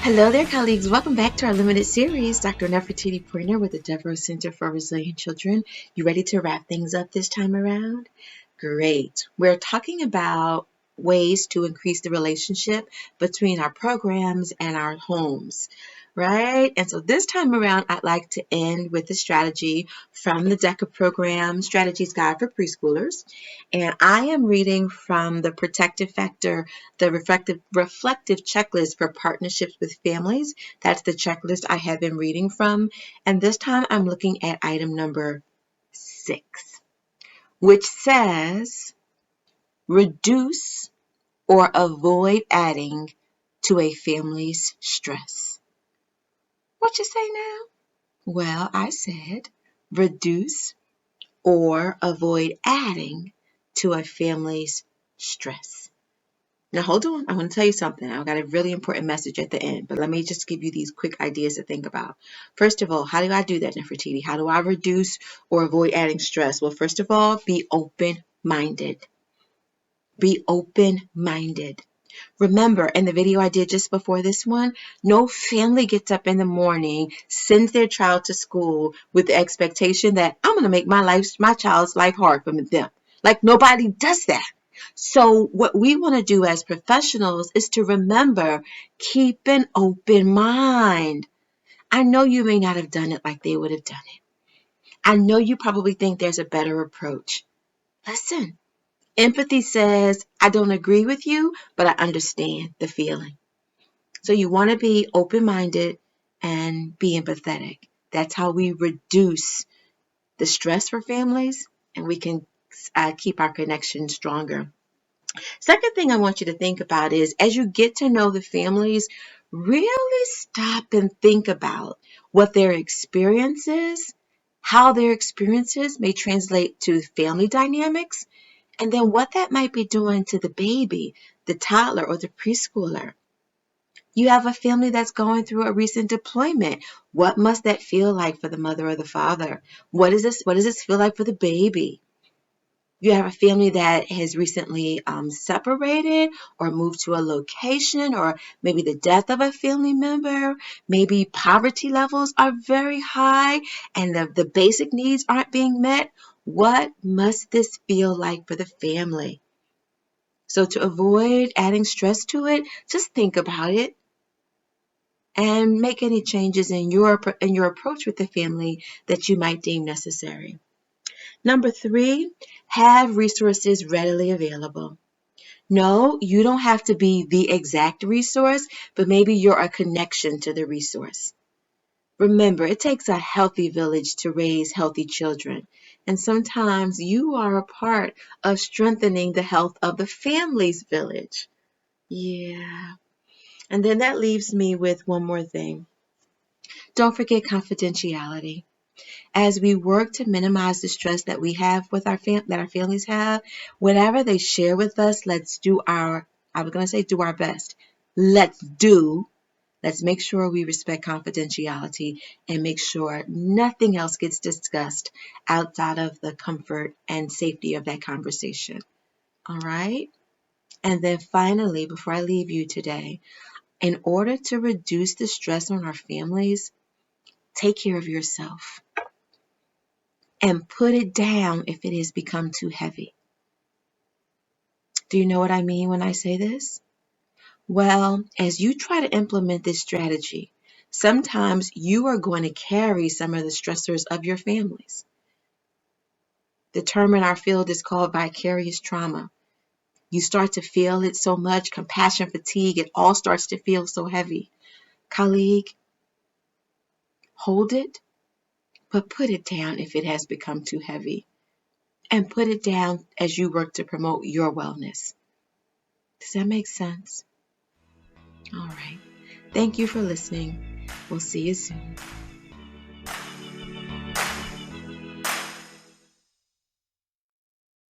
Hello there, colleagues. Welcome back to our limited series. Dr. Nefertiti Pointer with the Devereaux Center for Resilient Children. You ready to wrap things up this time around? Great. We're talking about ways to increase the relationship between our programs and our homes, right? And so this time around, I'd like to end with a strategy from the DECA program, Strategies Guide for Preschoolers. And I am reading from the Protective Factor, the reflective checklist for partnerships with families. That's the checklist I have been reading from. And this time I'm looking at item number 6, which says reduce or avoid adding to a family's stress. What you say now? Well, I said reduce or avoid adding to a family's stress. Now, hold on. I want to tell you something. I've got a really important message at the end, but let me just give you these quick ideas to think about. First of all, how do I do that, Nefertiti? How do I reduce or avoid adding stress? Well, first of all, be open-minded. Be open-minded. Remember, in the video I did just before this one, no family gets up in the morning, sends their child to school with the expectation that I'm going to make my child's life hard for them. Like, nobody does that. So what we want to do as professionals is to remember, keep an open mind. I know you may not have done it like they would have done it. I know you probably think there's a better approach. Listen. Empathy says, I don't agree with you, but I understand the feeling. So you want to be open-minded and be empathetic. That's how we reduce the stress for families, and we can keep our connection stronger. Second thing I want you to think about is, as you get to know the families, really stop and think about what their experience is, how their experiences may translate to family dynamics, and then what that might be doing to the baby, the toddler, or the preschooler. You have a family that's going through a recent deployment. What must that feel like for the mother or the father? What does this feel like for the baby? You have a family that has recently separated or moved to a location, or maybe the death of a family member. Maybe poverty levels are very high and the basic needs aren't being met. What must this feel like for the family? So to avoid adding stress to it, just think about it and make any changes in your approach with the family that you might deem necessary. Number 3, have resources readily available. No, you don't have to be the exact resource, but maybe you're a connection to the resource. Remember, it takes a healthy village to raise healthy children. And sometimes you are a part of strengthening the health of the family's village. Yeah. And then that leaves me with one more thing. Don't forget confidentiality. As we work to minimize the stress that we have with that our families have, whatever they share with us, let's do our best. Let's make sure we respect confidentiality and make sure nothing else gets discussed outside of the comfort and safety of that conversation. All right? And then finally, before I leave you today, in order to reduce the stress on our families, take care of yourself and put it down if it has become too heavy. Do you know what I mean when I say this? Well, as you try to implement this strategy, sometimes you are going to carry some of the stressors of your families. The term in our field is called vicarious trauma. You start to feel it so much, compassion fatigue, it all starts to feel so heavy. Colleague, hold it, but put it down if it has become too heavy. And put it down as you work to promote your wellness. Does that make sense? All right. Thank you for listening. We'll see you soon.